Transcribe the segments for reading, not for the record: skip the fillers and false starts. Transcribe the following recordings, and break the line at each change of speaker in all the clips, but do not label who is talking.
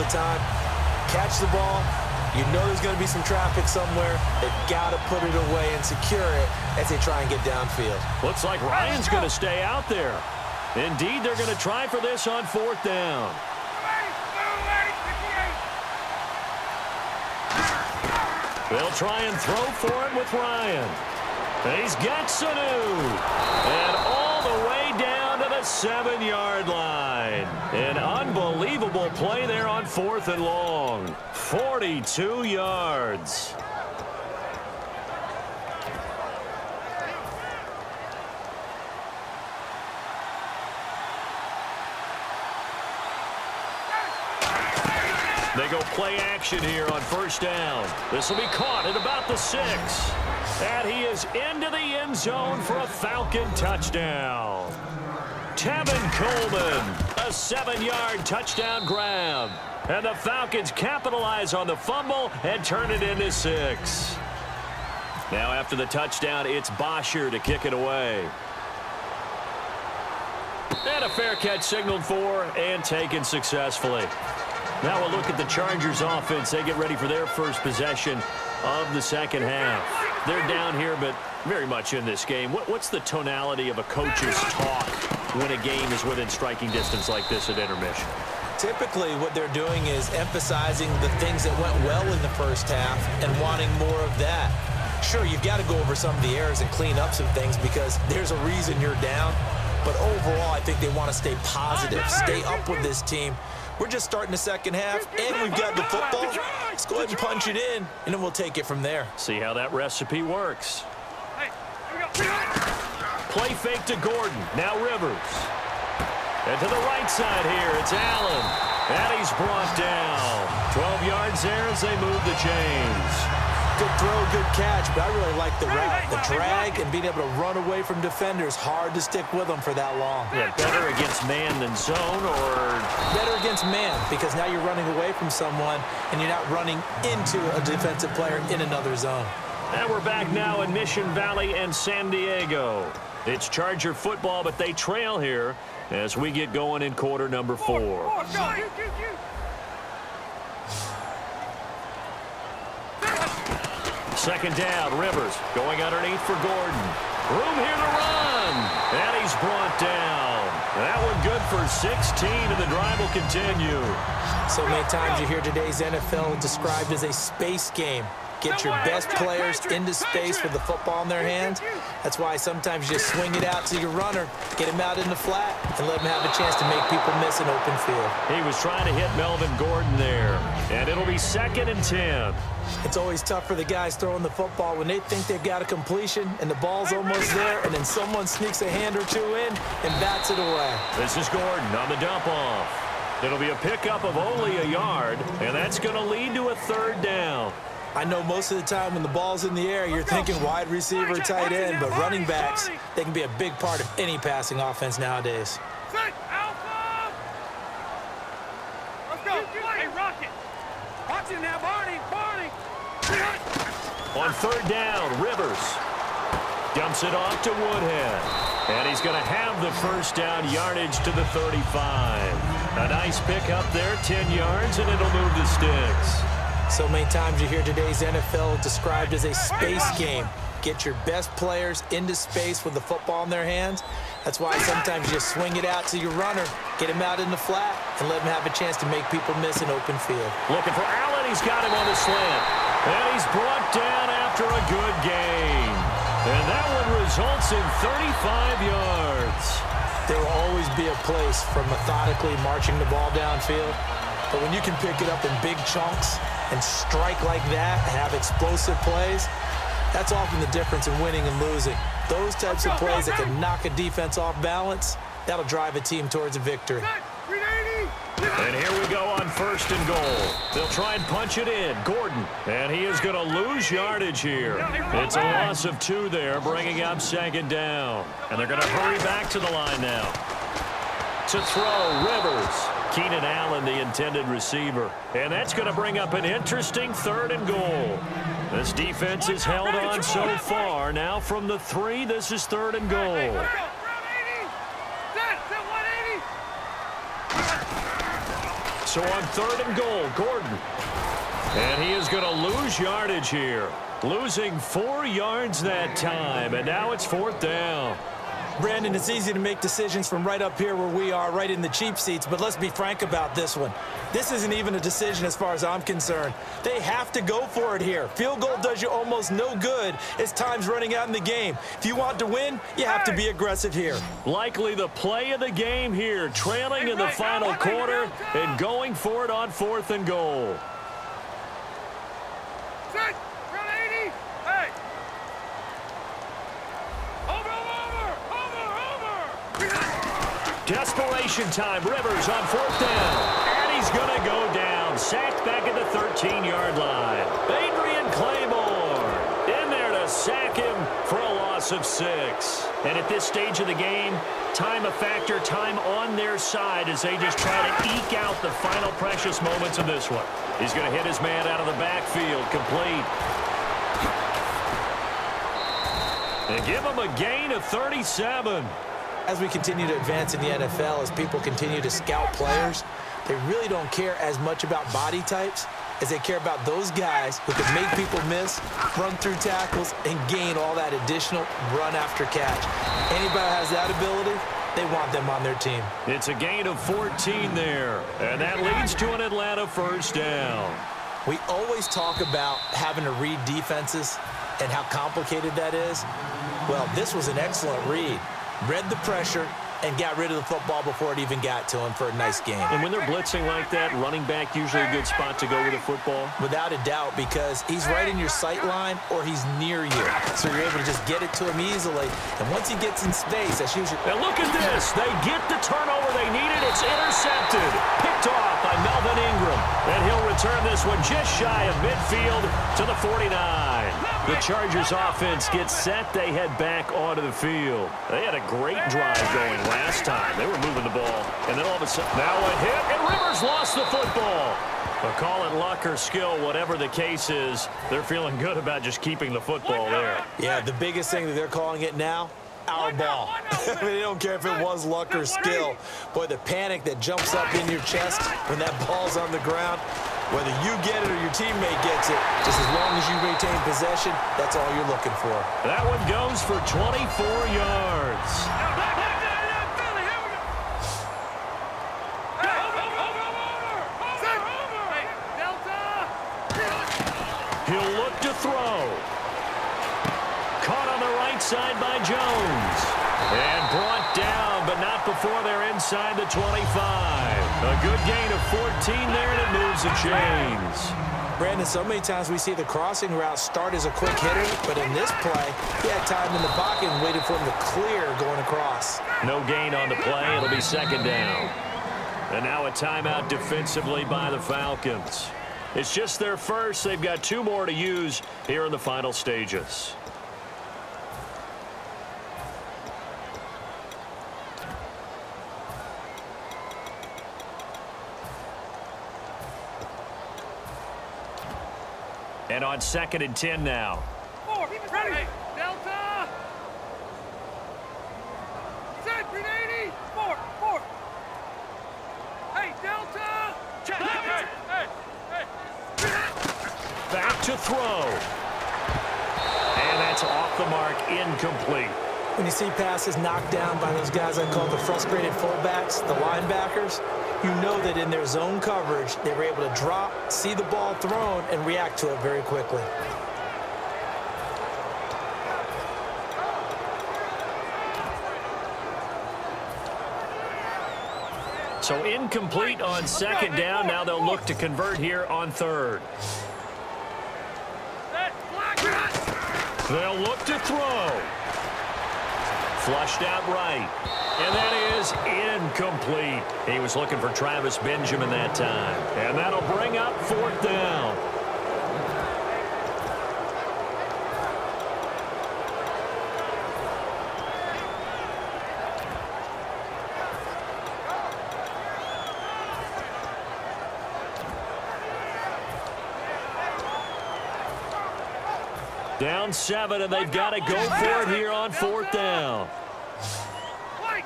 time. Catch the ball. You know there's going to be some traffic somewhere. They've got to put it away and secure it as they try and get downfield.
Looks like Ryan's going to stay out there. Indeed, they're going to try for this on 4th down. They'll try and throw for it with Ryan. He's got Sanu. And all the way down to the 7-yard line. An unbelievable play there on 4th and long. 42 yards. They go play action here on 1st down. This will be caught at about the 6. And he is into the end zone for a Falcon touchdown. Tevin Coleman, a 7-yard touchdown grab. And the Falcons capitalize on the fumble and turn it into 6. Now after the touchdown, it's Bosher to kick it away. And a fair catch signaled for and taken successfully. Now we'll look at the Chargers offense. They get ready for their first possession of the second half. They're down here, but very much in this game. What's the tonality of a coach's talk when a game is within striking distance like this at intermission?
Typically, what they're doing is emphasizing the things that went well in the first half and wanting more of that. Sure, you've got to go over some of the errors and clean up some things because there's a reason you're down. But overall, I think they want to stay positive, stay up with this team. We're just starting the second half, and we've got the football. Let's go ahead and punch it in, and then we'll take it from there.
See how that recipe works. Play fake to Gordon. Now Rivers. And to the right side here, it's Allen. And he's brought down. 12 yards there as they move the chains.
Good throw, good catch, but I really like the route, the drag, and being able to run away from defenders. Hard to stick with them for that long.
Yeah, better against man than zone, or?
Better against man, because now you're running away from someone, and you're not running into a defensive player in another zone.
And we're back now in Mission Valley and San Diego. It's Charger football, but they trail here as we get going in quarter number 4. Second down, Rivers going underneath for Gordon. Room here to run. And he's brought down. That one good for 16, and the drive will continue.
So many times you hear today's NFL described as a space game. Get your best players into space with the football in their hands. That's why sometimes you just swing it out to your runner, get him out in the flat, and let him have a chance to make people miss an open field.
He was trying to hit Melvin Gordon there, and it'll be 2nd and 10.
It's always tough for the guys throwing the football when they think they've got a completion and the ball's almost there, and then someone sneaks a hand or two in and bats it away.
This is Gordon on the dump off. It'll be a pickup of only a yard, and that's going to lead to a 3rd down.
I know most of the time when the ball's in the air, you're thinking wide receiver, tight end, but running backs, they can be a big part of any passing offense nowadays.
Alpha! Let's go. Hey, Rocket. Watch it now, Barney.
On 3rd down, Rivers dumps it off to Woodhead. And he's going to have the 1st down, yardage to the 35. A nice pickup there, 10 yards, and it'll move the sticks.
So many times you hear today's NFL described as a space game. Get your best players into space with the football in their hands. That's why sometimes you just swing it out to your runner, get him out in the flat, and let him have a chance to make people miss an open field.
Looking for Allen. He's got him on the slant. And he's brought down after a good gain. And that one results in 35 yards.
There will always be a place for methodically marching the ball downfield. But when you can pick it up in big chunks and strike like that, have explosive plays, that's often the difference in winning and losing. Those types of plays that can knock a defense off balance, that'll drive a team towards a victory.
And here we go on 1st and goal. They'll try and punch it in. Gordon. And he is going to lose yardage here. It's a loss of 2 there, bringing up 2nd down. And they're going to hurry back to the line now. To throw, Rivers. Keenan Allen, the intended receiver. And that's going to bring up an interesting 3rd and goal. This defense has held on so far. Now from the 3, this is 3rd and goal. So on 3rd and goal, Gordon. And he is going to lose yardage here. Losing 4 yards that time, and now it's 4th down.
Brandon, it's easy to make decisions from right up here where we are, right in the cheap seats, but let's be frank about this one. This isn't even a decision as far as I'm concerned. They have to go for it here. Field goal does you almost no good as time's running out in the game. If you want to win, you have to be aggressive here.
Likely the play of the game here, trailing in the final quarter and going for it on 4th and goal.
Set. Run 80. Hey. Over.
Desperation time. Rivers on 4th down. And he's going to go down. Sacked back at the 13-yard line. Adrian Claymore in there to sack him for a loss of 6. And at this stage of the game, time a factor, time on their side as they just try to eke out the final precious moments of this one. He's going to hit his man out of the backfield. Complete. And give him a gain of 37.
As we continue to advance in the NFL, as people continue to scout players, they really don't care as much about body types as they care about those guys who can make people miss, run through tackles, and gain all that additional run after catch. Anybody who has that ability, they want them on their team.
It's a gain of 14 there, and that leads to an Atlanta 1st down.
We always talk about having to read defenses and how complicated that is. Well, this was an excellent read. Read the pressure and got rid of the football before it even got to him for a nice game.
And when they're blitzing like that, running back usually a good spot to go with the football?
Without a doubt, because he's right in your sight line or he's near you. So you're able to just get it to him easily. And once he gets in space, that's usually...
And look at this. They get the turnover they needed. It's intercepted. Picked off by Melvin Ingram. And he'll return this one just shy of midfield to the 49. The Chargers offense gets set. They head back onto the field. They had a great drive going last time. They were moving the ball. And then all of a sudden, now a hit, and Rivers lost the football. But call it luck or skill, whatever the case is, they're feeling good about just keeping the football there.
Yeah, the biggest thing that they're calling it now, our ball. I mean, they don't care if it was luck or skill. Boy, the panic that jumps up in your chest when that ball's on the ground, whether you get it or your teammate gets it, just as long as you retain possession, that's all you're looking for.
That one goes for 24 yards. He'll look to throw. Caught on the right side by Jones. And brought down, but not before they're inside the 25. A good gain of 14 there, and it moves the chains.
Brandon, so many times we see the crossing route start as a quick hitter, but in this play, he had time in the pocket and waited for him to clear going across.
No gain on the play. It'll be 2nd down. And now a timeout defensively by the Falcons. It's just their first. They've got 2 more to use here in the final stages. And on 2nd and 10 now.
4, ready, Delta. Set, 380, 4. Hey, Delta. Check. Hey.
Back to throw. And that's off the mark, incomplete.
When you see passes knocked down by those guys I call the frustrated fullbacks, the linebackers, you know that in their zone coverage, they were able to drop, see the ball thrown, and react to it very quickly.
So incomplete on 2nd down. Now they'll look to convert here on 3rd. They'll look to throw. Flushed out right. And that is incomplete. He was looking for Travis Benjamin that time. And that'll bring up 4th down. Down 7, and they've got to go for it here on 4th down.
White.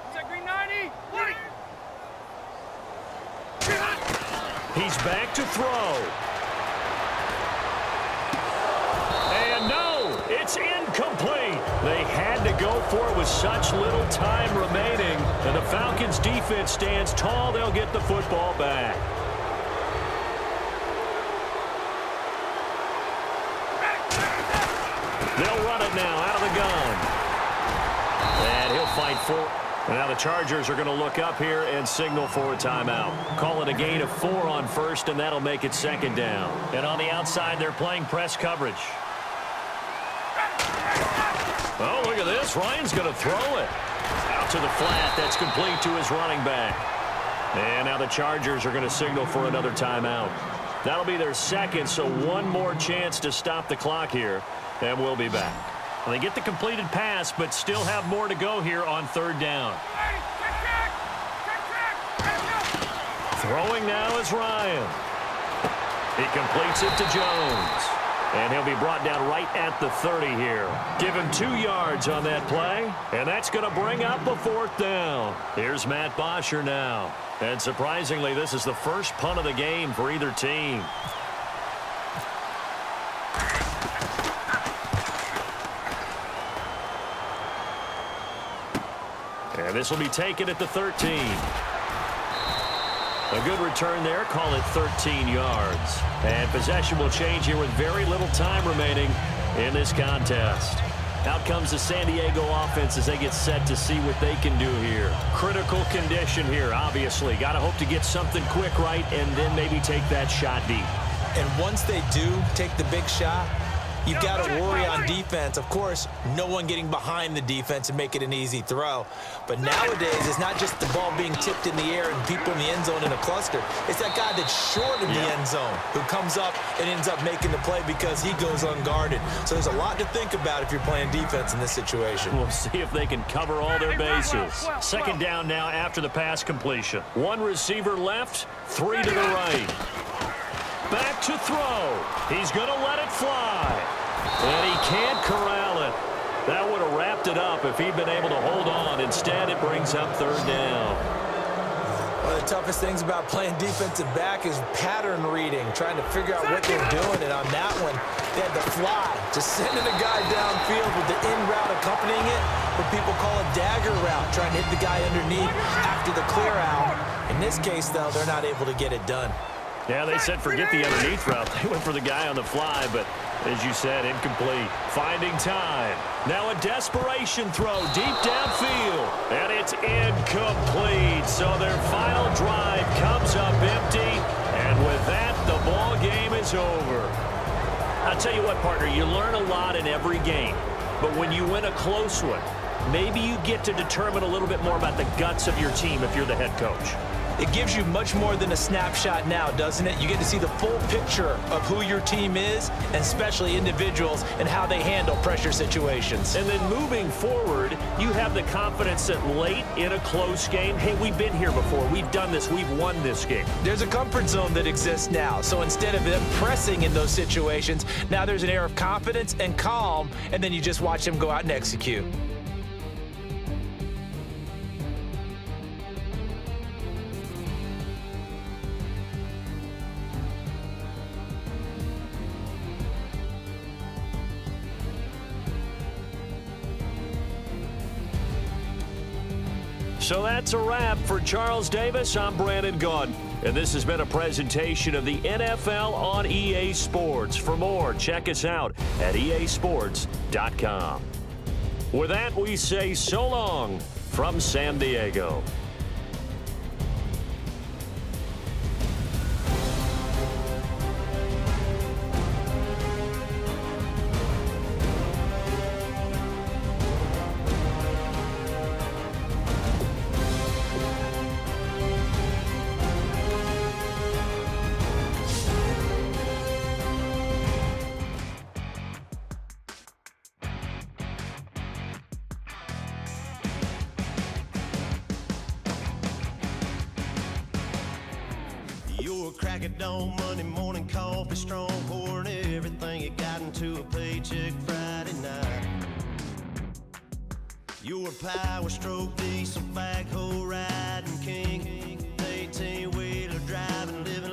Is that green 90? White.
He's back to throw. And no, it's incomplete. They had to go for it with such little time remaining. And the Falcons defense stands tall. They'll get the football back. They'll run it now out of the gun. And he'll fight for it. Now the Chargers are going to look up here and signal for a timeout. Call it a gain of 4 on first, and that'll make it second down. And on the outside, they're playing press coverage. Oh, look at this. Ryan's going to throw it. Out to the flat. That's complete to his running back. And now the Chargers are going to signal for another timeout. That'll be their second, so one more chance to stop the clock here, and we'll be back. Well, they get the completed pass, but still have more to go here on third down. Throwing now is Ryan. He completes it to Jones. And he'll be brought down right at the 30 here. Give him 2 yards on that play, and that's going to bring up a 4th down. Here's Matt Bosher now. And surprisingly, this is the first punt of the game for either team. And this will be taken at the 13. A good return there. Call it 13 yards. And possession will change here with very little time remaining in this contest. Out comes the San Diego offense as they get set to see what they can do here. Critical condition here, obviously. Got to hope to get something quick right and then maybe take that shot deep.
And once they do take the big shot, you've got to worry on defense. Of course, no one getting behind the defense and make it an easy throw. But nowadays, it's not just the ball being tipped in the air and people in the end zone in a cluster. It's that guy that's short of the end zone who comes up and ends up making the play because he goes unguarded. So there's a lot to think about if you're playing defense in this situation.
We'll see if they can cover all their bases. Second down now after the pass completion. 1 receiver left, 3 to the right. Back to throw. He's going to let it fly. And he can't corral it. That would have wrapped it up if he'd been able to hold on. Instead, it brings up third down.
One of the toughest things about playing defensive back is pattern reading, trying to figure out what they're doing. And on that one, they had to fly, just sending a guy downfield with the in route accompanying it, what people call a dagger route, trying to hit the guy underneath after the clear out. In this case, though, they're not able to get it done.
Yeah, they said forget the underneath route. They went for the guy on the fly, but as you said, incomplete. Finding time. Now a desperation throw deep downfield. And it's incomplete. So their final drive comes up empty. And with that, the ball game is over. I'll tell you what, partner, you learn a lot in every game. But when you win a close one, maybe you get to determine a little bit more about the guts of your team if you're the head coach.
It gives you much more than a snapshot now, doesn't it? You get to see the full picture of who your team is, and especially individuals, and how they handle pressure situations.
And then moving forward, you have the confidence that late in a close game, hey, we've been here before. We've done this. We've won this game.
There's a comfort zone that exists now. So instead of them pressing in those situations, now there's an air of confidence and calm, and then you just watch them go out and execute.
So that's a wrap for Charles Davis. I'm Brandon Gaudin, and this has been a presentation of the NFL on EA Sports. For more, check us out at easports.com. With that, we say so long from San Diego.
Your crack at dawn, Monday morning coffee, strong pouring everything you got into a paycheck Friday night. Your power stroke, diesel backhoe riding king, 18-wheeler driving, living